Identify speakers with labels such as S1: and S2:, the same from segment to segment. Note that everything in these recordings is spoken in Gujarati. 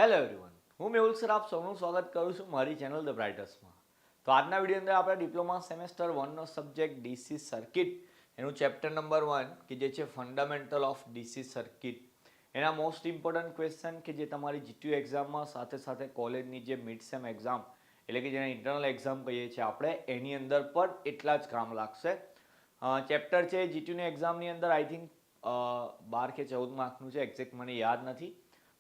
S1: હેલો એવરીવન, હું મેહુલ સર આપ સૌનું સ્વાગત કરું છું મારી ચેનલ ધ બ્રાઇટર્સમાં. તો આજના વિડીયો અંદર આપણે ડિપ્લોમા સેમેસ્ટર 1નો સબ્જેક્ટ ડીસી સર્કિટ એનું ચેપ્ટર નંબર 1 કે જે છે ફંડામેન્ટલ ઓફ ડીસી સર્કિટ, એના મોસ્ટ ઇમ્પોર્ટન્ટ ક્વેશ્ચન કે જે તમારી જીટીયુ એક્ઝામમાં સાથે સાથે કોલેજની જે મિડ સેમ એક્ઝામ એટલે કે જેને ઇન્ટરનલ એક્ઝામ કહીએ છીએ આપણે, એની અંદર પણ એટલા જ કામ લાગશે. ચેપ્ટર છે જીટીયુની એક્ઝામની અંદર આઈ થિંક 12 કે 14 માર્કનું છે, એક્ઝેક્ટ મને યાદ નથી,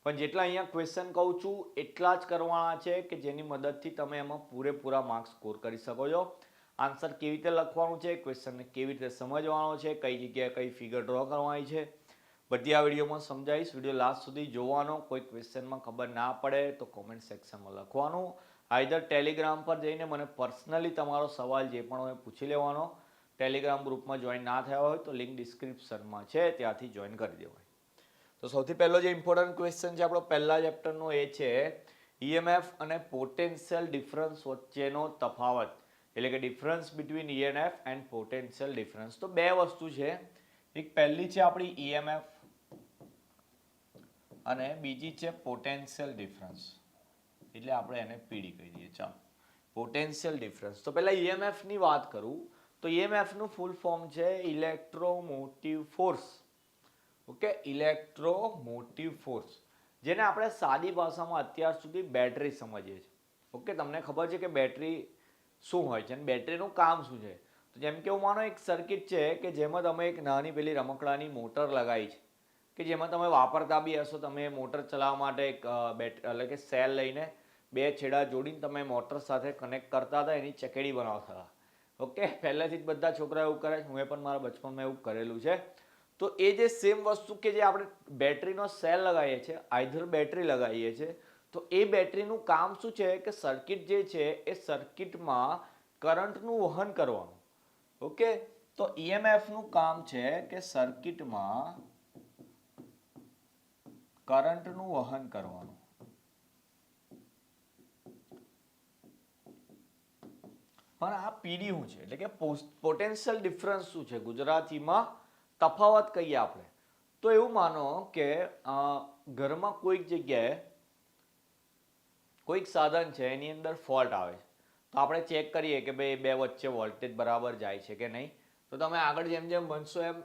S1: પણ જેટલા અહીંયા ક્વેશ્ચન કહું છું એટલા જ કરવાના છે કે જેની મદદથી તમે એમાં પૂરેપૂરા માર્ક્સ સ્કોર કરી શકો છો. આન્સર કેવી રીતે લખવાનું છે, ક્વેશ્ચનને કેવી રીતે સમજવાનો છે, કઈ જગ્યાએ કઈ ફિગર ડ્રો કરવાની છે, બધી આ વિડીયોમાં સમજાવીશ. વિડીયો લાસ્ટ સુધી જોવાનો. કોઈ ક્વેશ્ચનમાં ખબર ના પડે તો કોમેન્ટ સેક્શનમાં લખવાનું, આઈધર ટેલિગ્રામ પર જઈને મને પર્સનલી તમારો સવાલ જે પણ હોય પૂછી લેવાનો. ટેલિગ્રામ ગ્રુપમાં જોઈન ના થયા હોય તો લિંક ડિસ્ક્રિપ્શનમાં છે, ત્યાંથી જોઈન કરી દેવાય. તો સૌથી પહેલો જે ઇમ્પોર્ટન્ટ ક્વેશ્ચન છે આપણો પહેલા ચેપ્ટરનો એ છે ઈએમએફ અને પોટેન્શિયલ ડિફરન્સ વચ્ચેનો તફાવત, એટલે કે difference between EMF and potential difference. તો બે વસ્તુ છે, એક પહેલી છે આપણી ઈએમએફ અને બીજી છે પોટેન્શિયલ ડિફરન્સ, એટલે આપણે એને પીડી કહી દઈએ. ચાલો, પોટેન્શિયલ ડિફરન્સ. તો પહેલા ઈએમએફ ની વાત કરું તો ઈએમએફ નું ફૂલ ફોર્મ છે electromotive force. Okay, electromotive force, જેને આપણે સાદી ભાષામાં અત્યાર સુધી બેટરી સમજીએ છીએ. ઓકે, તમને ખબર છે કે બેટરી શું હોય છે અને બેટરીનું કામ શું છે. તો જેમ કે હું માનો એક સર્કિટ છે કે જેમાં તમે એક નાની પેલી રમકડાની મોટર લગાવી છે, કે જેમાં તમે વાપરતા બી હશો. તમે મોટર ચલાવવા માટે એક એટલે કે સેલ લઈને બે છેડા જોડીને તમે મોટર સાથે કનેક્ટ કરતા હતા, એની ચકેડી બનાવતા હતા. ઓકે, પહેલેથી જ બધા છોકરા એવું કરે છે, હું પણ મારા બચપનમાં એવું કરેલું છે. તો એ જે સેમ વસ્તુ કે જે આપણે બેટરીનો સેલ લગાવીએ છીએ, આઈધર બેટરી લગાવીએ છીએ, તો એ બેટરીનું કામ શું છે કે સર્કિટ જે છે એ સર્કિટમાં કરંટનું વહન કરવાનું. ઓકે, તો ઈએમએફનું કામ છે કે સર્કિટમાં કરંટનું વહન કરવાનું. પણ આ પીડી શું છે, એટલે કે પોટેન્શિયલ ડિફરન્સ શું છે, ગુજરાતીમાં તફાવત કહીએ આપણે. તો એવું માનો કે ઘરમાં કોઈક જગ્યાએ કોઈક સાધન છે એની અંદર ફોલ્ટ આવે છે, તો આપણે ચેક કરીએ કે ભાઈ બે વચ્ચે વોલ્ટેજ બરાબર જાય છે કે નહીં. તો તમે આગળ જેમ જેમ ભણશો એમ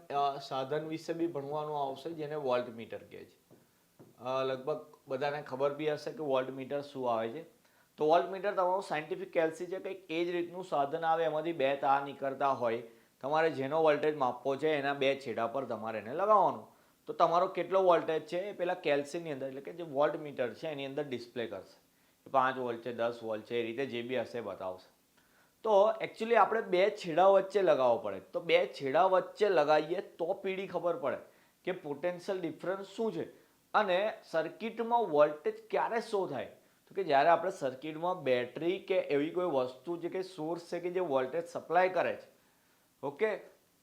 S1: સાધન વિશે બી ભણવાનું આવશે, જેને વોલ્ટ મીટર કહે છે. લગભગ બધાને ખબર બી હશે કે વોલ્ટ મીટર શું આવે છે. તો વોલ્ટ મીટર તમારું સાયન્ટિફિક કેલ્સી છે, કંઈક એ જ રીતનું સાધન આવે, એમાંથી બે તાર નીકળતા હોય. તમારે જેનો વોલ્ટેજ માપવો છે એના બે છેડા પર તમારે એને લગાવવાનું. તો તમારો કેટલો વોલ્ટેજ છે એ પેલા કેલ્સીની અંદર, એટલે કે જે વોલ્ટ મીટર છે એની અંદર ડિસ્પ્લે કરશે. 5 વોલ્ટ છે, 10 વોલ્ટ છે, એ રીતે જે બી હશે બતાવશે. તો એકચ્યુઅલી આપણે બે છેડા વચ્ચે લગાવવો પડે. તો બે છેડા વચ્ચે લગાવીએ તો પીડી ખબર પડે કે પોટેન્શિયલ ડિફરન્સ શું છે અને સર્કિટમાં વોલ્ટેજ ક્યારે શો થાય. તો કે જ્યારે આપણે સર્કિટમાં બેટરી કે એવી કોઈ વસ્તુ છે કે સોર્સ છે કે જે વોલ્ટેજ સપ્લાય કરે છે. ઓકે,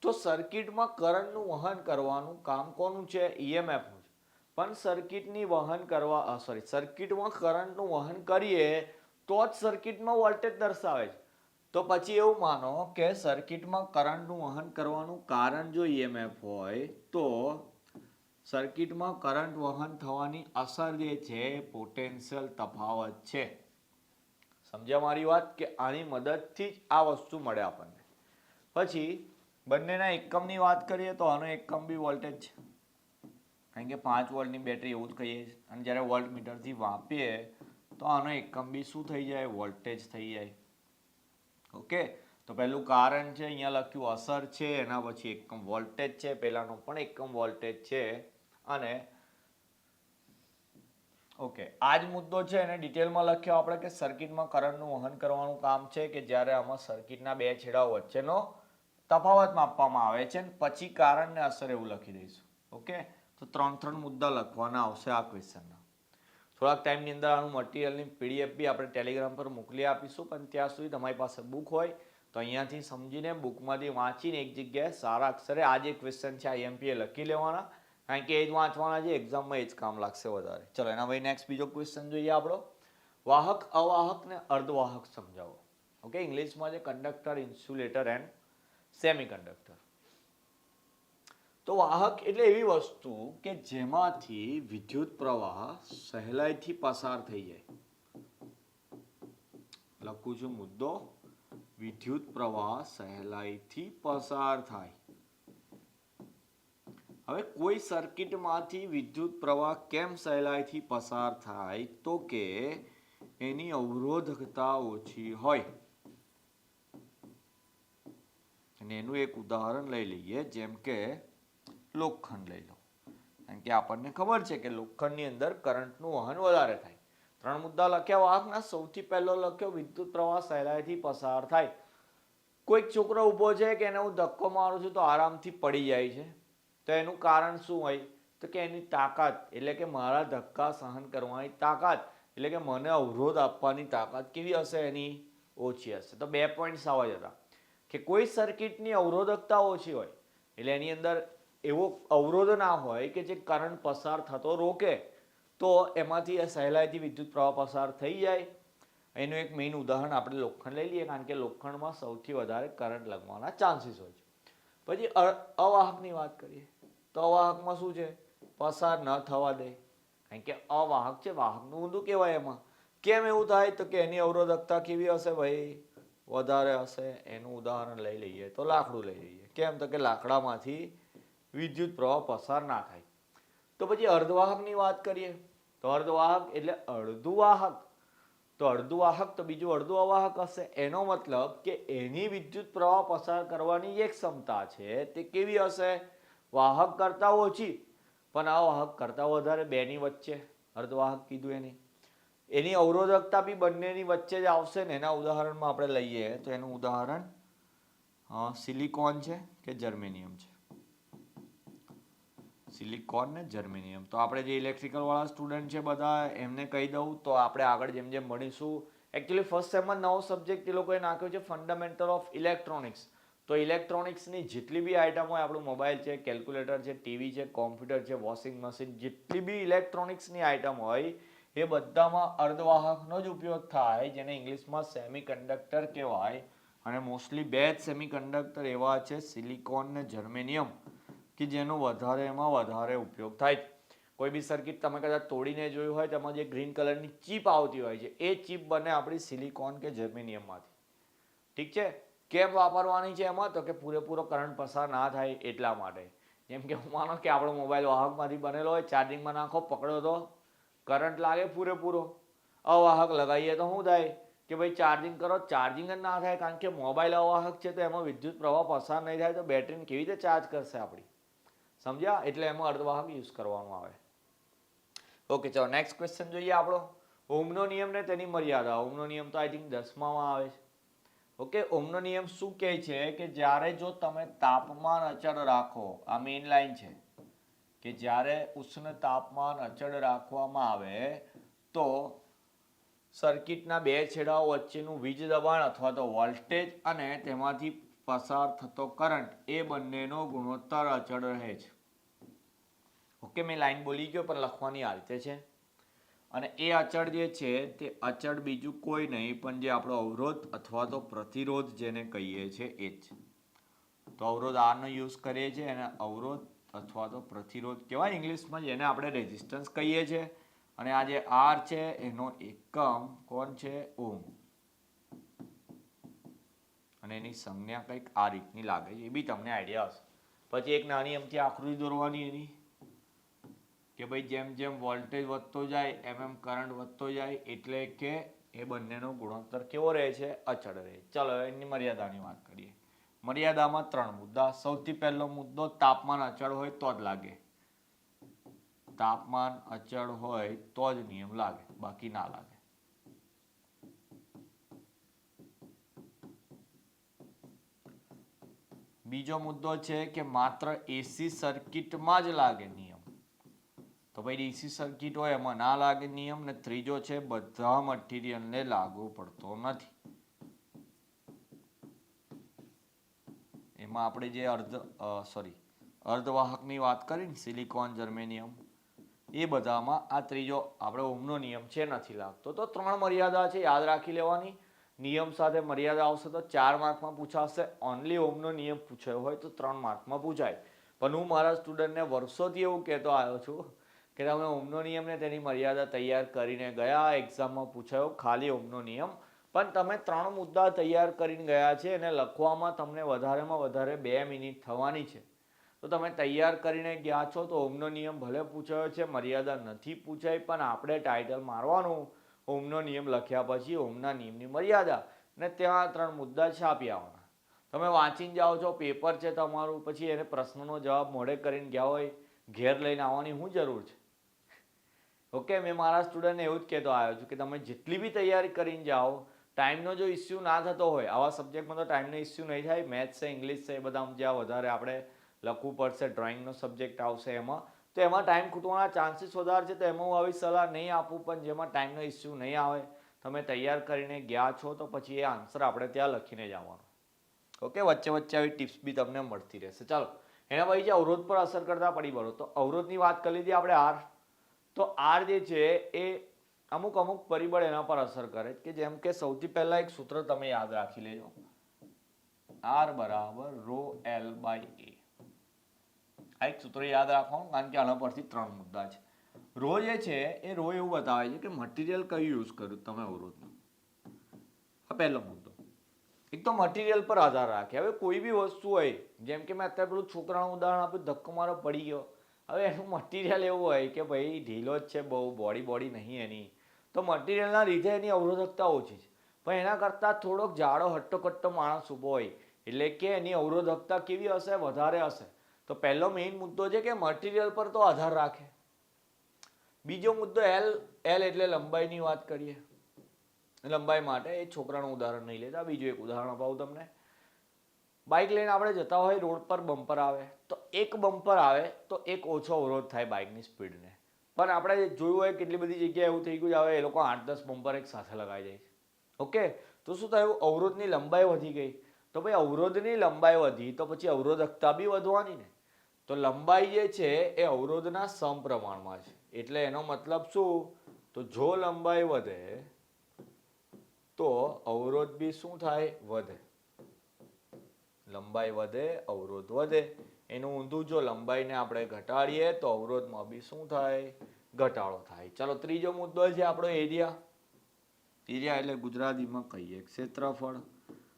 S1: તો સર્કિટમાં કરંટનું વહન કરવાનું કામ કોનું છે? ઈએમએફનું છે. પણ સર્કિટમાં કરંટનું વહન કરીએ તો જ સર્કિટમાં વોલ્ટેજ દર્શાવે છે. તો પછી એવું માનો કે સર્કિટમાં કરંટનું વહન કરવાનું કારણ જો ઈએમએફ હોય તો સર્કિટમાં કરંટ વહન થવાની અસર જે છે પોટેન્શિયલ તફાવત છે. સમજ્યા મારી વાત? કે આની મદદથી જ આ વસ્તુ મળે આપણને. પછી બંનેના એકમની વાત કરીએ તો આનો એકમ બી વોલ્ટેજ છે, કારણ કે 5 વોલ્ટની બેટરી એવું જ કહીએ છીએ. અને જ્યારે વોલ્ટ મીટરથી માપીએ તો આનો એકમ બી શું થઈ જાય? વોલ્ટેજ થઈ જાય. ઓકે, તો પહેલું કારણ છે, અહીંયા લખ્યું અસર છે, એના પછી એકમ વોલ્ટેજ છે, પહેલાનો પણ એકમ વોલ્ટેજ છે. અને ઓકે, આ જ મુદ્દો છે એને ડિટેલમાં લખ્યો આપણે કે સર્કિટમાં કરંટનું વહન કરવાનું કામ છે કે જ્યારે આમાં સર્કિટના બે છેડાઓ વચ્ચેનો તફાવત માપવામાં આવે છે. પછી કારણને અસર એવું લખી દઈશું. ઓકે, તો 3 મુદ્દા લખવાના આવશે આ ક્વેશ્ચનના. થોડાક ટાઈમની અંદર આનું મટીરિયલની પીડીએફ બી આપણે ટેલિગ્રામ પર મોકલી આપીશું. પણ ત્યાં સુધી તમારી પાસે બુક હોય તો અહીંયાથી સમજીને બુકમાંથી વાંચીને એક જગ્યાએ સારા અક્ષરે આ જે ક્વેશ્ચન છે આઈએમપીએ લખી લેવાના, કારણ કે એ જ વાંચવાના છે, એક્ઝામમાં એ જ કામ લાગશે વધારે. ચલો, એના પછી નેક્સ્ટ બીજો ક્વેશ્ચન જોઈએ આપણો. વાહક, અવાહક ને અર્ધવાહક સમજાવો. ઓકે, ઇંગ્લિશમાં છે conductor, insulator and semi conductor. તો વાહક એટલે એવી વસ્તુ કે જેમાંથી વિદ્યુત પ્રવાહ સહેલાઈથી પસાર થઈ જાય. લખું છું મુદ્દો, વિદ્યુત પ્રવાહ સહેલાઈથી પસાર થાય. હવે કોઈ સર્કિટમાંથી વિદ્યુત પ્રવાહ કેમ સહેલાઈથી પસાર થાય? તો કે એની અવરોધકતા ઓછી હોય. અને એનું એક ઉદાહરણ લઈ લઈએ, જેમ કે લોખંડ લઈ લો. કારણ કે આપણને ખબર છે કે લોખંડની અંદર કરંટનું વહન વધારે થાય. 3 મુદ્દા લખ્યા વાહકના. સૌથી પહેલો લખ્યો વિદ્યુત પ્રવાહ સહેલાઈથી પસાર થાય. કોઈક છોકરો ઊભો છે કે એને હું ધક્કો મારું છું તો આરામથી પડી જાય છે. તો એનું કારણ શું હોય? તો કે એની તાકાત, એટલે કે મારા ધક્કા સહન કરવાની તાકાત, એટલે કે મને અવરોધ આપવાની તાકાત કેવી હશે? એની ઓછી હશે. તો 2 પોઈન્ટ્સ આવા જ હતા કે કોઈ સર્કિટની અવરોધકતા ઓછી હોય એટલે એની અંદર એવો અવરોધ ના હોય કે જે કરંટ પસાર થતો રોકે, તો એમાંથી સહેલાઈથી વિદ્યુત પ્રવાહ પસાર થઈ જાય. એનું એક મેઇન ઉદાહરણ આપણે લોખંડ લઈ લઈએ, કારણ કે લોખંડમાં સૌથી વધારે કરંટ લાગવાના ચાન્સીસ હોય છે. પછી અવાહકની વાત કરીએ તો અવાહકમાં શું છે? પસાર ન થવા દે. કારણ કે અવાહક છે, વાહકનું ઊંધું કહેવાય. એમાં કેમ એવું થાય? તો કે એની અવરોધકતા કેવી હશે ભાઈ? વધારે હશે. એનું ઉદાહરણ લઈ લઈએ તો લાકડું લઈ લઈએ. કેમ? તો કે લાકડામાંથી વિદ્યુત પ્રવાહ પસાર ના થાય. તો પછી અર્ધવાહકની વાત કરીએ તો અર્ધવાહક એટલે અડધું વાહક. તો અડધું વાહક તો બીજું અડધું અવાહક હશે. એનો મતલબ કે એની વિદ્યુત પ્રવાહ પસાર કરવાની એક ક્ષમતા છે તે કેવી હશે? વાહક કરતા ઓછી, પણ અવાહક કરતા વધારે. બેની વચ્ચે અર્ધવાહક કીધું. એની અવરોધકતા બી બંનેની વચ્ચે જ આવશે ને. એના ઉદાહરણમાં આપણે લઈએ તો એનું ઉદાહરણ સિલિકોન છે કે જર્મેનિયમ છે. સિલિકોન ને જર્મેનિયમ. તો આપણે જે ઇલેક્ટ્રિકલ વાળા સ્ટુડન્ટ છે બધા, એમને કહી દઉં તો આપણે આગળ જેમ જેમ ભણીશું, એકચ્યુઅલી ફર્સ્ટ સેમમાં નવો સબ્જેક્ટ એ લોકોએ નાખ્યો છે ફંડામેન્ટલ ઓફ ઇલેક્ટ્રોનિક્સ. તો ઇલેક્ટ્રોનિક્સની જેટલી બી આઇટમ હોય, આપણું મોબાઈલ છે, કેલ્ક્યુલેટર છે, ટીવી છે, કોમ્પ્યુટર છે, વોશિંગ મશીન, જેટલી બી ઇલેક્ટ્રોનિક્સની આઇટમ હોય એ બધામાં અર્ધવાહકનો જ ઉપયોગ થાય, જેને ઇંગ્લિશમાં સેમિકન્ડક્ટર કહેવાય. અને મોસ્ટલી 2 જ સેમિકન્ડક્ટર એવા છે, સિલિકોન ને જર્મેનિયમ, કે જેનો એમાં વધારે ઉપયોગ થાય. કોઈ બી સર્કિટ તમે કદાચ તોડીને જોયું હોય, તેમાં જે ગ્રીન કલરની ચીપ આવતી હોય છે, એ ચીપ બને આપણી સિલિકોન કે જર્મેનિયમમાંથી. ઠીક છે? કેમ વાપરવાની છે એમાં? તો કે પૂરેપૂરો કરંટ પસાર ના થાય એટલા માટે. જેમ કે માનો કે આપણો મોબાઈલ વાહકમાંથી બનેલો હોય, ચાર્જિંગમાં નાખો, પકડો તો કરંટ લાગે પૂરેપૂરો. અવાહક લગાવીએ તો શું થાય કે ભાઈ ચાર્જિંગ કરો, ચાર્જિંગ જ ના થાય. કારણ કે મોબાઈલ અવાહક છે, તો એમાં વિદ્યુત પ્રવાહ પસાર નહીં થાય તો બેટરીને કેવી રીતે ચાર્જ કરશે આપણી? સમજ્યા? એટલે એમાં અર્ધવાહક યુઝ કરવાનું આવે. ઓકે, ચલો નેક્સ્ટ ક્વેશ્ચન જોઈએ આપણો. ઓહમનો નિયમ ને તેની મર્યાદા. ઓહમનો નિયમ તો આઈ થિંક 10માં આવે છે. ઓકે, ઓહમનો નિયમ શું કહે છે કે જ્યારે જો તમે તાપમાન અચળ રાખો, આ મેઇન લાઈન છે કે જ્યારે ઉષ્ણ તાપમાન અચળ રાખવામાં આવે તો સર્કિટના 2 છેડાઓ વચ્ચેનું વીજ દબાણ અથવા તો વોલ્ટેજ અને તેમાંથી પસાર થતો કરંટ, એ બંનેનો ગુણોત્તર અચળ રહે છે. ઓકે, મેં લાઈન બોલી ગયો પણ લખવાની આ રીતે છે. અને એ અચળ જે છે તે અચળ બીજું કોઈ નહીં પણ જે આપણો અવરોધ અથવા તો પ્રતિરોધ જેને કહીએ છીએ એ જ. તો અવરોધ આરનો યુઝ કરીએ છીએ, એને અવરોધ અથવા તો પ્રતિરોધ કહેવાય ઇંગ્લિશમાં, જેને આપણે રેઝિસ્ટન્સ કહીએ છીએ. અને આ જે આર છે એનો એકમ કોણ છે? ઓહમ. અને એની સંજ્ઞા કંઈક આ રીતની લાગે છે, એ બી તમને આઈડિયા હશે. પછી એક નાની અમથી આકૃતિ દોરવાની એની, કે ભાઈ જેમ જેમ વોલ્ટેજ વધતો જાય એમ કરંટ વધતો જાય, એટલે કે એ બંનેનો ગુણોત્તર કેવો રહે છે? અચળ રહે. ચલો એની મર્યાદાની વાત કરીએ. મર્યાદામાં 3 મુદ્દા. સૌથી પહેલો મુદ્દો, તાપમાન અચળ હોય તો જ લાગે. તાપમાન અચળ હોય તો જ નિયમ લાગે, બાકી ના લાગે. બીજો મુદ્દો છે કે માત્ર એસી સર્કિટમાં જ લાગે નિયમ. તો ભાઈ ડીસી સર્કિટ હોય એમાં ના લાગે નિયમ. ને ત્રીજો છે બધા મટીરિયલને લાગુ પડતો નથી. એમાં આપણે જે અર્ધવાહકની વાત કરી ને, સિલિકોન, જર્મેનિયમ, એ બધામાં આ ત્રીજો આપણે ઓહમનો નિયમ છે નથી લાગતો. તો 3 મર્યાદા છે, યાદ રાખી લેવાની. નિયમ સાથે મર્યાદા આવશે તો 4 માર્કમાં પૂછાશે. ઓનલી ઓહમનો નિયમ પૂછાયો હોય તો 3 માર્કમાં પૂછાય. પણ હું મારા સ્ટુડન્ટને વર્ષોથી એવું કહેતો આવ્યો છું કે તમે ઓમનો નિયમ ને તેની મર્યાદા તૈયાર કરીને ગયા, એક્ઝામમાં પૂછાયો ખાલી ઓમનો નિયમ, પણ તમે 3 મુદ્દા તૈયાર કરીને ગયા છે અને લખવામાં તમને વધારેમાં વધારે 2 મિનિટ થવાની છે. તો તમે તૈયાર કરીને ગયા છો તો ઓમનો નિયમ ભલે પૂછાયો છે, મર્યાદા નથી પૂછાઈ, પણ આપણે ટાઇટલ મારવાનું ઓમનો નિયમ લખ્યા પછી ઓમના નિયમની મર્યાદા ને ત્યાં 3 મુદ્દા છાપી આવવાના. તમે વાંચીને જાઓ છો, પેપર છે તમારું, પછી એને પ્રશ્નનો જવાબ મોઢે કરીને ગયા હોય, ઘેર લઈને આવવાની શું જરૂર છે? ઓકે, મેં મારા સ્ટુડન્ટને એવું જ કહેતો આવ્યો છું કે તમે જેટલી બી તૈયારી કરીને જાઓ, ટાઈમનો જો ઇસ્યુ ના થતો હોય, આવા સબ્જેક્ટમાં તો ટાઈમનો ઇસ્યુ નહીં થાય, મેથ્સ છે, ઇંગ્લિશ છે, એ બધામાં જ્યાં વધારે આપણે લખવું પડશે, ડ્રોઈંગનો સબ્જેક્ટ આવશે એમાં, તો એમાં ટાઈમ ખૂટવાના ચાન્સીસ વધારે છે. તો એમાં હું આવી સલાહ નહીં આપું, પણ જેમાં ટાઈમનો ઇસ્યુ નહીં આવે, તમે તૈયાર કરીને ગયા છો તો પછી એ આન્સર આપણે ત્યાં લખીને જવાનું. ઓકે, વચ્ચે વચ્ચે આવી ટિપ્સ બી તમને મળતી રહેશે. ચાલો, એના પછી જે અવરોધ પર અસર કરતા પરિબળો, તો અવરોધની વાત કરી લીધી આપણે. આર, તો આર જે છે એ અમુક પરિબળ એના પર અસર કરે કે જેમ કે સૌથી પહેલા એક સૂત્ર તમે યાદ રાખી લેજો, આર બરાબર રો એલ બાય એ. આ એક સૂત્ર યાદ રાખવાનું, કારણ કે આના પરથી 3 મુદ્દા છે. રો જે છે એ રો એવું બતાવે છે કે મટીરિયલ કયું યુઝ કર્યું તમે અવરોધનું. આ પહેલો મુદ્દો. એક તો મટીરિયલ પર આધાર રાખે. હવે કોઈ બી વસ્તુ હોય, જેમ કે મેં અત્યારે પેલું છોકરાનું ઉદાહરણ આપ્યું, ધક્કો મારો પડી ગયો, હવે એનું મટીરિયલ એવું હોય કે ભાઈ ઢીલો જ છે, બહુ બોડી નહીં એની, તો મટીરિયલના લીધે એની અવરોધકતા ઓછી છે. પણ એના કરતાં થોડોક જાડો હટ્ટો માણસ ઊભો હોય એટલે કે એની અવરોધકતા કેવી હશે? વધારે હશે. તો પહેલો મેઇન મુદ્દો છે કે મટીરિયલ પર તો આધાર રાખે. બીજો મુદ્દો એલ એટલે લંબાઈની વાત કરીએ. લંબાઈ માટે એ છોકરાનું ઉદાહરણ નહીં લેતા, બીજું એક ઉદાહરણ અપાવું તમને. બાઇક લઈને આપણે જતા હોય, રોડ પર બમ્પર આવે, તો એક બમ્પર આવે તો એક ઓછો અવરોધ થાય બાઇકની સ્પીડને. પણ આપણે જોયું હોય કેટલી બધી જગ્યાએ એવું થઈ ગયું છે, હવે એ લોકો 8-10 બમ્પર એક સાથે લગાવી જાય છે. ઓકે, તો શું થયું? અવરોધની લંબાઈ વધી ગઈ. તો ભાઈ અવરોધની લંબાઈ વધી તો પછી અવરોધકતા બી વધવાની ને. તો લંબાઈ જે છે એ અવરોધના સમપ્રમાણમાં છે. એટલે એનો મતલબ શું? તો જો લંબાઈ વધે તો અવરોધ બી શું થાય? વધે. લંબાઈ વધે, અવરોધ વધે. એનું ઊંધું, જો લંબાઈને આપણે ઘટાડીએ તો અવરોધમાં બી શું થાય? ઘટાડો થાય. ચાલો, ત્રીજો મુદ્દો છે આપણો એરિયા. એરિયા એટલે ગુજરાતીમાં કહીએ ક્ષેત્રફળ.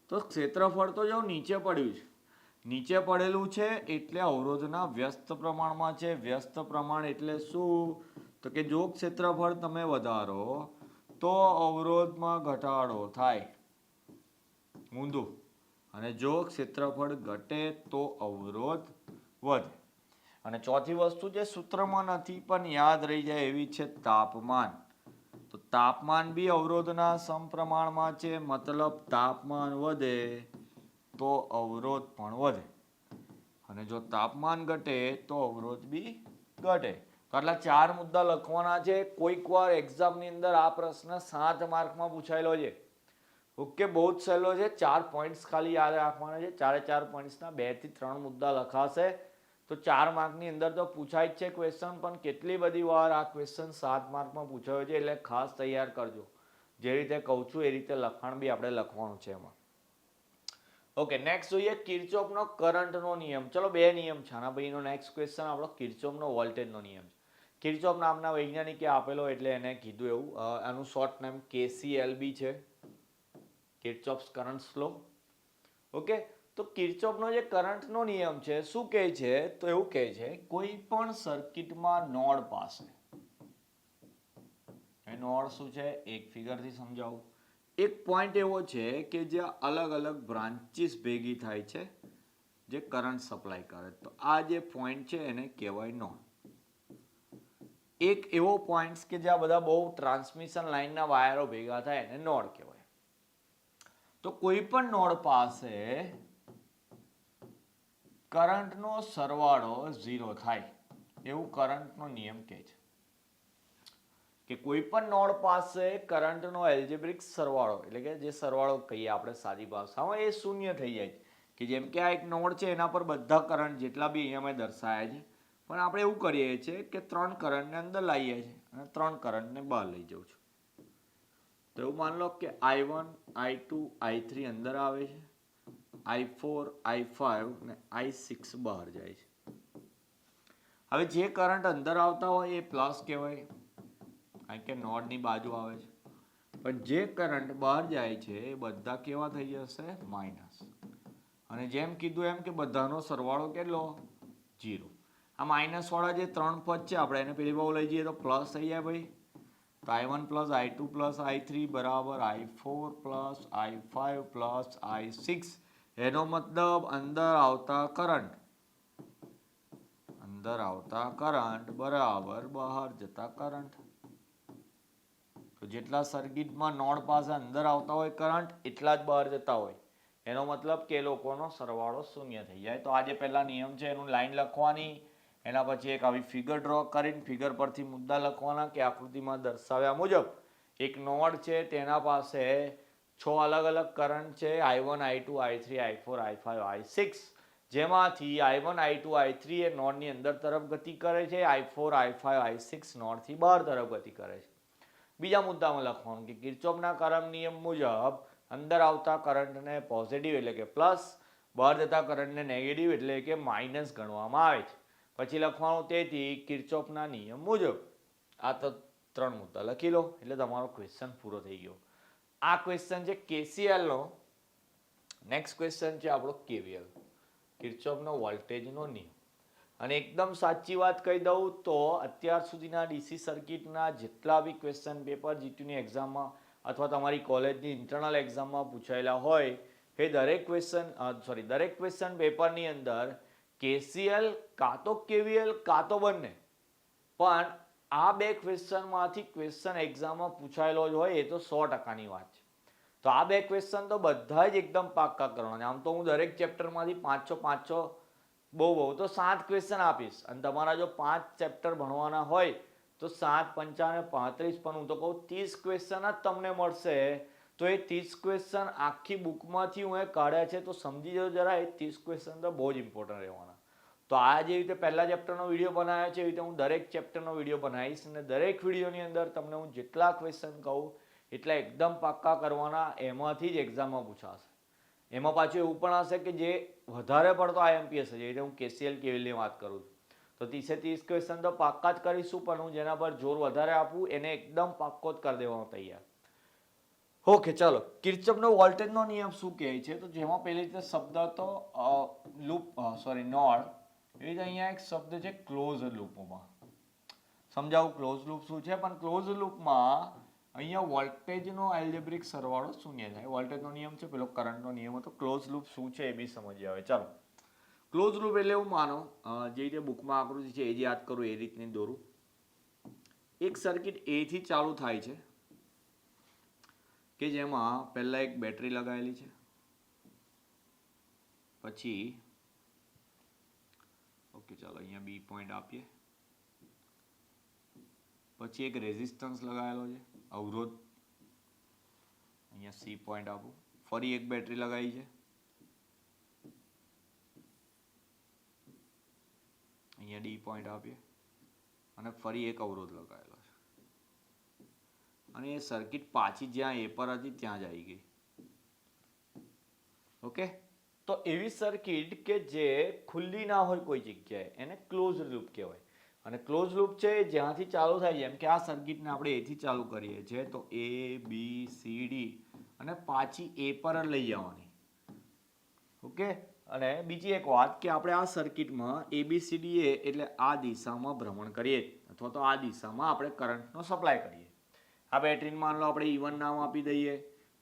S1: તો ક્ષેત્રફળ તો જો નીચે પડ્યું છે, નીચે પડેલું છે એટલે અવરોધના વ્યસ્ત પ્રમાણમાં છે. વ્યસ્ત પ્રમાણ એટલે શું? તો કે જો ક્ષેત્રફળ તમે વધારો તો અવરોધમાં ઘટાડો થાય. ઊંધું. અને જો ક્ષેત્રફળ ઘટે તો અવરોધ વધે. અને ચોથી વસ્તુ જે સૂત્રમાં નથી પણ યાદ રહી જાય એવી છે તાપમાન. તો તાપમાન બી અવરોધના સમપ્રમાણમાં છે. મતલબ તાપમાન વધે તો અવરોધ પણ વધે. અને જો તાપમાન ઘટે તો અવરોધ બી ઘટે. તો આટલા 4 મુદ્દા લખવાના છે. કોઈક વાર એક્ઝામની અંદર આ પ્રશ્ન 7 માર્કમાં પૂછાયેલો છે. ઓકે, બહુ જ સહેલો છે. 4 પોઈન્ટ્સ ખાલી યાદ રાખવાના છે. 4 પોઈન્ટ્સના 2 થી 3 મુદ્દા લખાશે તો 4 માર્કની અંદર તો પૂછાય જ છે ક્વેશ્ચન. પણ કેટલી બધી વાર આ ક્વેશ્ચન 7 માર્કમાં પૂછાયો છે, એટલે ખાસ તૈયાર કરજો. જે રીતે કહું છું એ રીતે લખાણ બી આપણે લખવાનું છે એમાં. ઓકે, નેક્સ્ટ જોઈએ કિર્ચોફનો કરંટનો નિયમ. ચલો, 2 નિયમ છે આના પછીનો નેક્સ્ટ ક્વેશ્ચન આપણો કિર્ચોફનો વોલ્ટેજનો નિયમ છે. કિર્ચોફ નામના વૈજ્ઞાનિકે આપેલો એટલે એને કીધું એવું. આનું શોર્ટ નેમ KCLB છે, કિર્ચોફ્સ કરંટ લો. ઓકે, તો કિર્ચોફનો જે કરંટનો નિયમ છે શું કહે છે? તો એવું કહે છે કોઈ પણ સર્કિટમાં નોડ પાસે, એ નોડ શું છે એક ફિગરથી સમજાવું. એક પોઈન્ટ એવો છે કે જ્યાં અલગ અલગ બ્રાન્ચીસ ભેગી થાય છે જે કરંટ સપ્લાય કરે. તો આ જે પોઈન્ટ છે એને કહેવાય નોડ. એક એવો પોઈન્ટ કે જ્યાં બધા બહુ ટ્રાન્સમિશન લાઇનના વાયરો ભેગા થાય એને નોડ કહેવાય. તો કોઈ પણ નોડ પાસે કરંટનો સરવાળો 0 થાય એવું કરંટનો નિયમ કહે છે. કે કોઈ પણ નોડ પાસે કરંટનો એલ્જેબ્રિક સરવાળો, એટલે કે જે સરવાળો કહીએ આપણે સાદી ભાષામાં, એ શૂન્ય થઈ જાય. કે જેમ કે આ એક નોડ છે, એના પર બધા કરંટ જેટલા બી અહીંયા મેં દર્શાવ્યા છે, પણ આપણે એવું કરીએ છીએ કે 3 કરંટને અંદર લાવીએ છીએ અને 3 કરંટને બહાર લઈ જાઉં છું. તો એવું માન લો કે I1, I2, I3 અંદર આવે છે, I4, I5 અને I6 બહાર જાય છે. હવે જે કરંટ અંદર આવતા હોય એ પ્લસ કહેવાય, કારણ કે નોડની બાજુ આવે છે, પણ જે કરંટ બહાર જાય છે એ બધા કેવા થઈ જશે? માઇનસ. અને જેમ કીધું એમ કે બધાનો સરવાળો કેટલો? 0. આ માઇનસ વાળા જે 3 પદ છે આપણે એને પેલી બાજુ લઈ જઈએ તો પ્લસ થઈ જાય ભાઈ. તો I1 plus I2 plus I3 બરાબર I4 plus I5 plus I6. એનો મતલબ અંદર આવતા કરંટ બરાબર બહાર જતા કરંટ. તો જેટલા સર્કિટમાં નોડ પાસે અંદર આવતા હોય કરંટ એટલા જ બહાર જતા હોય. એનો મતલબ કે લોકોનો સરવાળો શૂન્ય થઈ જાય. તો આ જે પહેલા નિયમ છે એનું લાઈન લખવાની, એના પછી એક આવી ફિગર ડ્રો કરીને ફિગર પરથી મુદ્દા લખવાના કે આકૃતિમાં દર્શાવ્યા મુજબ એક નોડ છે તેના પાસે 6 અલગ અલગ કરંટ છે, I1 I2 I3 I4 I5 I6, જેમાંથી I1 I2 I3 એ નોડની અંદર તરફ ગતિ કરે છે, I4 I5 I6 નોડથી બહાર તરફ ગતિ કરે છે. બીજા મુદ્દામાં લખવાનું કે કિર્ચોફના કરંટ નિયમ મુજબ અંદર આવતા કરંટને પોઝિટિવ એટલે કે પ્લસ, બહાર જતા કરંટને નેગેટિવ એટલે કે માઇનસ ગણવામાં આવે છે. પછી લખવાનું તેથી કિર્ચોફના નિયમ મુજબ. આ તો 3 મુદ્દા લખી લો એટલે તમારો ક્વેશ્ચન પૂરો થઈ ગયો. આ ક્વેશ્ચન છે KCL નો. નેક્સ્ટ ક્વેશ્ચન છે આપણો KVL, કિર્ચોફનો વોલ્ટેજનો નિયમ. અને એકદમ સાચી વાત કહી દઉં તો અત્યાર સુધીના ડીસી સર્કિટના જેટલા બી ક્વેશ્ચન પેપર જીટીયુની એક્ઝામમાં અથવા તમારી કોલેજની ઇન્ટરનલ એક્ઝામમાં પૂછાયેલા હોય એ દરેક ક્વેશ્ચન પેપરની અંદર KCL કાં તો KVL કાં તો બંને, પણ આ બે ક્વેશ્ચનમાંથી ક્વેશ્ચન એક્ઝામમાં પૂછાયેલો જ હોય એ તો 100%ની વાત છે. તો આ બે ક્વેશ્ચન તો બધા જ એકદમ પાક્કા કરવાના. આમ તો હું દરેક ચેપ્ટરમાંથી 5 બહુ તો 7 ક્વેશ્ચન આપીશ, અને તમારા જો 5 ચેપ્ટર ભણવાના હોય તો 7 પંચા 35, પણ હું તો કહું 30 ક્વેશ્ચન જ તમને મળશે. તો એ 30 ક્વેશ્ચન આખી બુકમાંથી હું કાઢ્યા છે, તો સમજી જજો જરા. એ 30 ક્વેશ્ચન તો બહુ જ ઇમ્પોર્ટન્ટ રહેવાના. તો આ જે રીતે પહેલા ચેપ્ટરનો વિડીયો બનાવ્યો છે એવી રીતે હું દરેક ચેપ્ટરનો વિડીયો બનાવીશ, અને દરેક વિડીયોની અંદર તમને હું જેટલા ક્વેશ્ચન કહું એટલા એકદમ પાક્કા કરવાના, એમાંથી જ એક્ઝામમાં પૂછાશે. એમાં પાછું એવું પણ હશે કે જે વધારે પડતો IMPS છે, એટલે હું KCL KVLની વાત કરું છું. તો 30 ક્વેશ્ચન તો પાક્કા જ કરીશું, પણ હું જેના પર જોર વધારે આપું એને એકદમ પાક્કો જ કરી દેવાનો તૈયાર. ઓકે, ચાલો. કિર્ચોફનો વોલ્ટેજનો નિયમ શું કહે છે? તો જેમાં પહેલી રીતે શબ્દ હતો નોડ, એવી રીતે અહીંયા એક શબ્દ છે ક્લોઝ લૂપમાં. સમજાવું ક્લોઝ લૂપ શું છે? પણ ક્લોઝ લૂપમાં અહીંયા વોલ્ટેજનો એલ્જેબ્રિક સરવાળો શૂન્ય થાય. વોલ્ટેજનો નિયમ છે, પેલો કરંટનો નિયમ હતો. ક્લોઝ લૂપ શું છે એ બી સમજી આવે. ચાલો, ક્લોઝ લૂપ એટલે એવું માનો, જે રીતે બુકમાં આકૃતિ છે એ જ યાદ કરું એ રીતની દોરું. એક સર્કિટ A થી ચાલુ થાય છે કે જેમાં પહેલા એક બેટરી લગાવેલી છે, પછી ઓકે ચાલો અહીંયા B પોઈન્ટ આપીએ, પછી એક રેઝિસ્ટન્સ લગાવેલો છે, અવરોધ, અહીંયા C પોઈન્ટ આપું, ફરી એક બેટરી લગાવી છે, અહીંયા D પોઈન્ટ આપીએ, અને ફરી એક અવરોધ લગાવેલો છે, અને એ સર્કિટ પાછી જ્યાં A પર હતી ત્યાં જ આવી ગઈ. ઓકે, તો એવી સર્કિટ કે જે ખુલ્લી ના હોય કોઈ જગ્યાએ એને ક્લોઝ લૂપ કહેવાય. અને ક્લોઝ લૂપ છે જ્યાંથી ચાલુ થાય, જેમ કે આ સર્કિટને આપણે A થી ચાલુ કરીએ છીએ તો A B C D અને પાછી A પર જ લઈ જવાની. ઓકે, અને બીજી એક વાત કે આપણે આ સર્કિટમાં ABCD એટલે આ દિશામાં ભ્રમણ કરીએ અથવા તો આ દિશામાં આપણે કરંટનો સપ્લાય કરીએ. આ બેટરીને માન લો આપણે E1 નામ આપી દઈએ,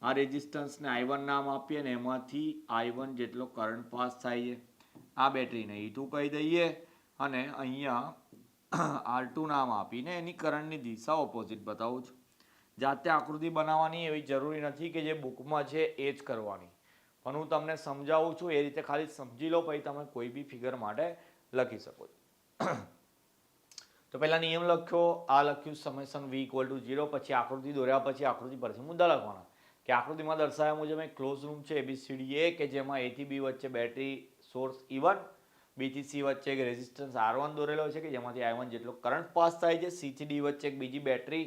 S1: આ રેઝિસ્ટન્સને I1 નામ આપીએ, અને એમાંથી I1 જેટલો કરંટ પાસ થાય છે. આ બેટરીને E2 કહી દઈએ, અને અહીંયા R2 નામ આપીને એની કરંટની દિશા ઓપોઝિટ બતાવું છું. જાતે આકૃતિ બનાવવાની એવી જરૂરી નથી કે જે બુકમાં છે એ જ કરવાની, પણ હું તમને સમજાવું છું એ રીતે ખાલી સમજી લો, પછી તમે કોઈ બી ફિગર માટે લખી શકો છો. તો પહેલા નિયમ લખ્યો, આ લખ્યું સમેશન V = 0, પછી આકૃતિ દોર્યા, પછી આકૃતિ પરથી મુદ્દા લખવાના કે આકૃતિમાં દર્શાવ્યા મુજબ એક ક્લોઝ રૂમ છે ABCD કે જેમાં A થી B વચ્ચે બેટરી સોર્સ E1, B થી C વચ્ચે એક રેઝિસ્ટન્સ R1 દોરેલો છે કે જેમાંથી I1 જેટલો કરંટ પાસ થાય છે, C થી D વચ્ચે એક બીજી બેટરી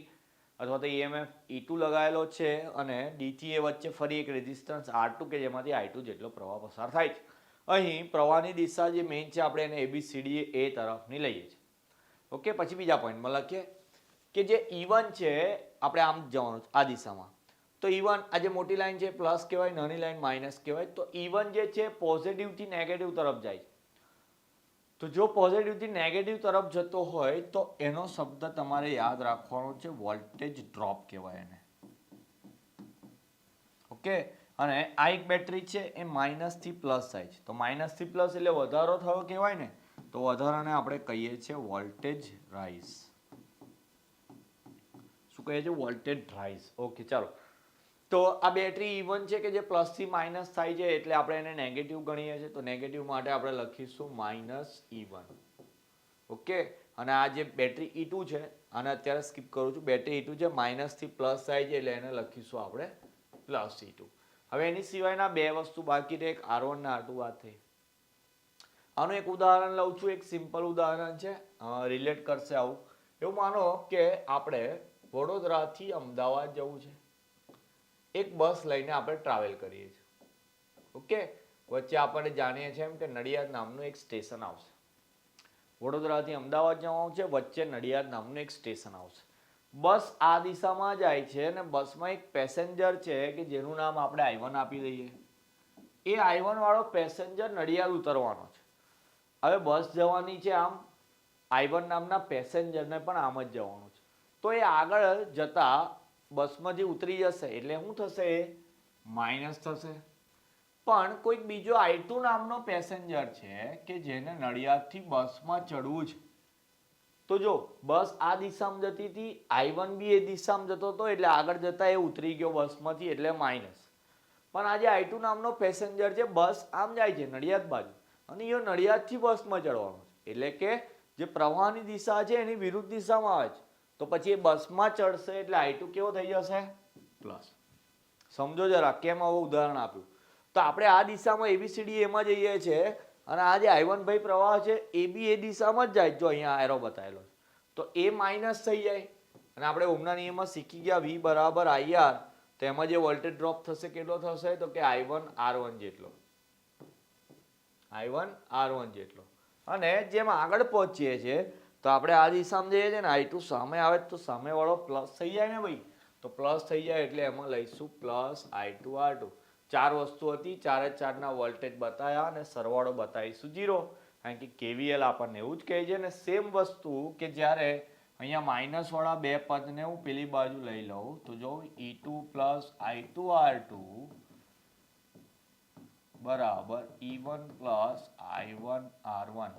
S1: અથવા તો EMF E2 લગાવેલો છે, અને D થી A વચ્ચે ફરી એક રેઝિસ્ટન્સ R2 કે જેમાંથી I2 જેટલો પ્રવાહ પસાર થાય છે. અહીં પ્રવાહની દિશા જે મેઇન છે આપણે એને ABCD A તરફની લઈએ છીએ. ઓકે, પછી બીજા પોઈન્ટમાં લખીએ કે જે E1 છે આપણે આમ જવાનું છે આ દિશામાં, તો E1 આ જે મોટી લાઈન છે પ્લસ કહેવાય, નાની લાઈન માઇનસ કહેવાય. તો E1 જે છે પોઝિટિવથી નેગેટિવ તરફ જાય. તો જો પોઝિટિવથી નેગેટિવ તરફ જતો હોય તો એનો શબ્દ તમારે યાદ રાખવાનો છે, વોલ્ટેજ ડ્રોપ કહેવાય એને. ઓકે, અને આ એક બેટરી છે એ માઇનસથી પ્લસ થાય છે, તો માઇનસથી પ્લસ એટલે વધારો થયો કહેવાય ને, તો વધારાને આપણે કહીએ છીએ વોલ્ટેજ રાઇઝ. શું કહીએ છીએ? Voltage rise. ઓકે, ચાલો. તો આ બેટરી E1 છે કે જે પ્લસથી માઇનસ થાય છે એટલે આપણે એને નેગેટિવ ગણીએ છીએ, તો નેગેટિવ માટે આપણે લખીશું -E1. ઓકે, અને આ જે બેટરી E2 છે આને અત્યારે સ્કીપ કરું છું, બેટરી E2 છે માઇનસથી પ્લસ થાય છે એટલે એને લખીશું આપણે +E2. હવે એની સિવાયના બે વસ્તુ બાકી રહે, એક R1 ને R2 વાત થઈ. આનું એક ઉદાહરણ લઉં છું, એક સિમ્પલ ઉદાહરણ છે, રિલેટ કરશે આવું. એવું માનો કે આપણે વડોદરાથી અમદાવાદ જવું છે, એક બસ લઈને આપણે ટ્રાવેલ કરીએ છીએ. ઓકે, વચ્ચે આપણે જાણીએ છીએ એમ કે નડિયાદ નામનું એક સ્ટેશન આવશે. વડોદરાથી અમદાવાદ જવાનું છે, વચ્ચે નડિયાદ નામનું એક સ્ટેશન આવશે. બસ આ દિશામાં જાય છે અને બસમાં એક પેસેન્જર છે કે જેનું નામ આપણે I1 આપી દઈએ. એ I1 વાળો પેસેન્જર નડિયાદ ઉતરવાનો છે. હવે બસ જવાની છે આમ, I1 નામના પેસેન્જરને પણ આમ જ જવાનું છે. તો એ આગળ જતા બસમાં જે ઉતરી જશે એટલે શું થશે? માઇનસ થશે. પણ કોઈક બીજો I2 નામનો પેસેન્જર છે કે જેને નડિયાદથી બસમાં ચડવું છે. તો જો બસ આ દિશામાં જતી હતી, I1 બી એ દિશામાં જતો હતો એટલે આગળ જતા એ ઉતરી ગયો બસમાંથી એટલે માઇનસ. પણ આ જે I2 નામનો પેસેન્જર છે બસ આમ જાય છે નડિયાદ બાજુ અને એ નડિયાદથી બસમાં ચડવાનો છે, એટલે કે જે પ્રવાહની દિશા છે એની વિરુદ્ધ દિશામાં આવે છે. તો પછી એ બસમાં ચડશે એટલે I2 કેવો થઈ જશે? પ્લસ. સમજો જરા કેમ આવું ઉદાહરણ આપ્યું. તો આપણે આ દિશામાં ABCD એમાં જઈએ છીએ અને આ જે I1 ભાઈ પ્રવાહ છે એ બી એ દિશામાં જ જાય. જો અહીંયા એરો બતાવેલો તો એ માઇનસ થઈ જાય અને આપણે ઓહમના નિયમમાં શીખી ગયા V બરાબર IR. તો એમાં જે વોલ્ટેજ ડ્રોપ થશે કેટલો થશે? તો કે I1 R1 જેટલો. I1 R1 જેટલો. અને જેમ આગળ પહોંચીએ છીએ તો આપણે આ દિશામાં જઈએ છીએ ને I2 સામે આવે તો સામેવાળો પ્લસ થઈ જાય ને ભાઈ, તો પ્લસ થઈ જાય એટલે એમાં લઈશું +I2 R2. ચાર વસ્તુ હતી, ચારે ચારના વોલ્ટેજ બતાવ્યા અને સરવાળો બતાવીશું 0, કારણ કે KVL આપણને એવું જ કહે છે. ને સેમ વસ્તુ કે જ્યારે અહીંયા માઇનસ વાળા બે પદને હું પેલી બાજુ લઈ લઉં તો જો E2 + I2 R2 બરાબર E1 + I1 R1.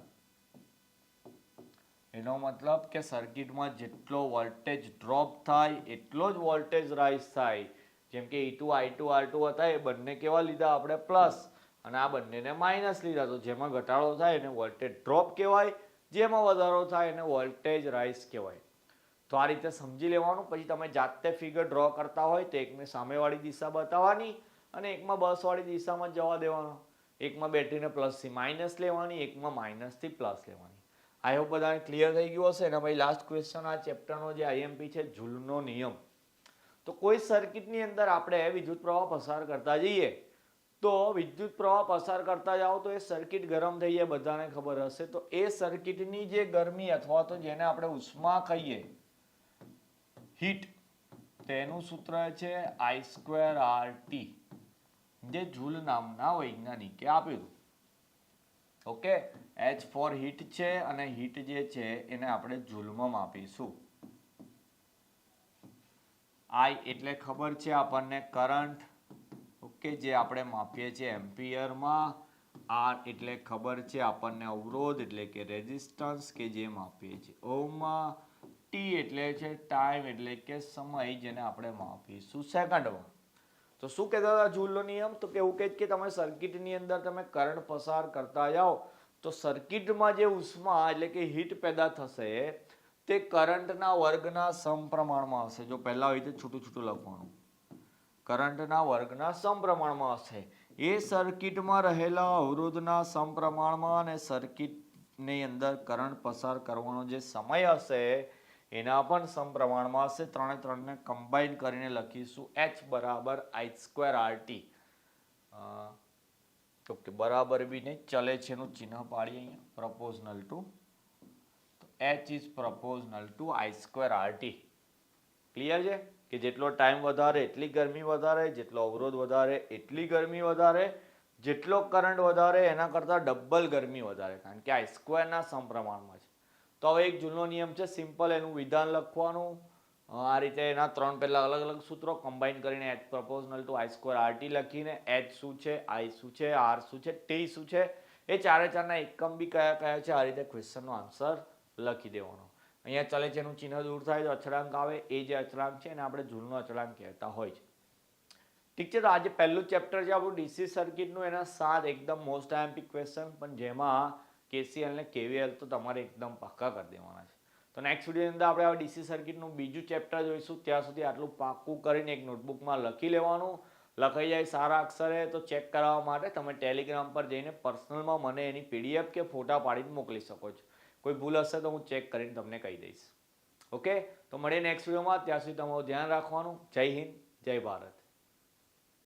S1: એનો મતલબ કે સર્કિટમાં જેટલો વોલ્ટેજ ડ્રોપ થાય એટલો જ વોલ્ટેજ રાઇઝ થાય. જેમ કે E2 I2 R2 હતા એ બંને કેવા લીધા આપણે પ્લસ અને આ બંનેને માઇનસ લીધા. તો જેમાં ઘટાડો થાય એને વોલ્ટેજ ડ્રોપ કહેવાય, જેમાં વધારો થાય એને વોલ્ટેજ રાઇઝ કહેવાય. તો આ રીતે સમજી લેવાનું. પછી તમે જાતે ફિગર ડ્રો કરતા હોય તો એકને સામેવાળી દિશા બતાવવાની અને એકમાં બસવાળી દિશામાં જવા દેવાનો. એકમાં બેટરીને પ્લસથી માઇનસ લેવાની, એકમાં માઇનસથી પ્લસ લેવાની. આઈ હોપ બધાને ક્લિયર થઈ ગયું હશે. અને ભાઈ લાસ્ટ ક્વેશ્ચન આ ચેપ્ટરનો જે IMP છે, ઝૂલનો નિયમ. તો કોઈ સર્કિટની અંદર આપણે વિદ્યુત પ્રવાહ પસાર કરતા જઈએ તો વિદ્યુત પ્રવાહ પસાર કરતા જાઓ તો એ સર્કિટ ગરમ થઈ જાય, બધાને ખબર હશે. તો એ સર્કિટની જે ગરમી અથવા તો જેને આપણે ઉષ્મા કહીએ, હીટ, તેનું સૂત્ર છે I2RT, જે ઝૂલ નામના વૈજ્ઞાનિકે આપ્યું. ઓકે, H ફોર હીટ છે અને હીટ જે છે એને આપણે ઝૂલમાં માપીશું. I એટલે ખબર છે આપણને કરંટ, ઓકે, જે આપણે માપીએ છીએ એમ્પિયરમાં. R એટલે ખબર છે આપણને અવરોધ એટલે કે રેઝિસ્ટન્સ કે જે માપીએ છીએ ઓહમમાં. T એટલે છે ટાઈમ એટલે કે સમય, જેને આપણે માપીશું સેકન્ડમાં. તો શું કહેતા હતા ઝૂલનો નિયમ? તો કે એવું કહે કે તમે સર્કિટની અંદર તમે કરંટ પસાર કરતા જાઓ તો સર્કિટમાં જે ઉષ્મા એટલે કે હીટ પેદા થશે તે કરંટના વર્ગના સમપ્રમાણમાં હશે. જો પહેલા હોય તો છૂટું છૂટું લખવાનું, કરંટના વર્ગના સમપ્રમાણમાં હશે. એ સર્કિટમાં રહેલા અવરોધના સમપ્રમાણમાં અને સર્કિટની અંદર કરંટ પસાર કરવાનો જે સમય હશે એના પણ સમપ્રમાણમાં હશે. ત્રણને કમ્બાઈન કરીને લખીશું H બરાબર I2RT. ઓકે, બરાબર બી નહીં ચલે છે એનું ચિહ્ન પાડીએ અહીંયા, પ્રપોઝનલ ટુ. તો H is પ્રપોઝનલ two i square RT. Clear છે કે જેટલો ટાઈમ વધારે એટલી ગરમી વધારે, જેટલો અવરોધ વધારે એટલી ગરમી વધારે, જેટલો કરંટ વધારે એના કરતાં ડબલ ગરમી વધારે, કારણ કે આઈ સ્ક્વેરના સમપ્રમાણમાં છે. તો હવે એક જૂનો નિયમ છે સિમ્પલ, એનું વિધાન લખવાનું. આ રીતે એના 3 પહેલા અલગ અલગ સૂત્રો કમ્બાઈન કરીને H પ્રપોઝનલ two i square RT લખીને એચ શું છે, આઈ શું છે, આર શું છે, ટી શું છે, એ ચારે ચારના એકમ બી કયા કયા છે, આ રીતે ક્વેશ્ચનનો આન્સર લખી દેવાનો. અહીંયા ચલે છે એનું ચિહ્ન દૂર થાય તો અચળાંક આવે, એ જે અચળાંક છે એને આપણે જૂલનો અચળાંક કહેતા હોય છે. ઠીક છે, તો આજે પહેલું ચેપ્ટર છે આપણું ડીસી સર્કિટનું, એના 7 એકદમ મોસ્ટ આઈએમપી ક્વેશ્ચન, પણ જેમાં કેસીએલ ને કેવીએલ તો તમારે એકદમ પાક્કા કરી દેવાના છે. તો નેક્સ્ટ વિડીયોની અંદર આપણે ડીસી સર્કિટનું બીજું ચેપ્ટર જોઈશું. ત્યાં સુધી આટલું પાક્કું કરીને એક નોટબુકમાં લખી લેવાનું. લખાઈ જાય સારા અક્ષરે તો ચેક કરાવવા માટે તમે ટેલિગ્રામ પર જઈને પર્સનલમાં મને એની પીડીએફ કે ફોટા પાડીને મોકલી શકો છો. કોઈ ભૂલ હશે તો હું ચેક કરીને તમને કહી દઈશ. ઓકે, તો મળીએ નેક્સ્ટ વિડીયોમાં. ત્યાં સુધી તમારું ધ્યાન રાખવાનું. જય હિન્દ, જય ભારત.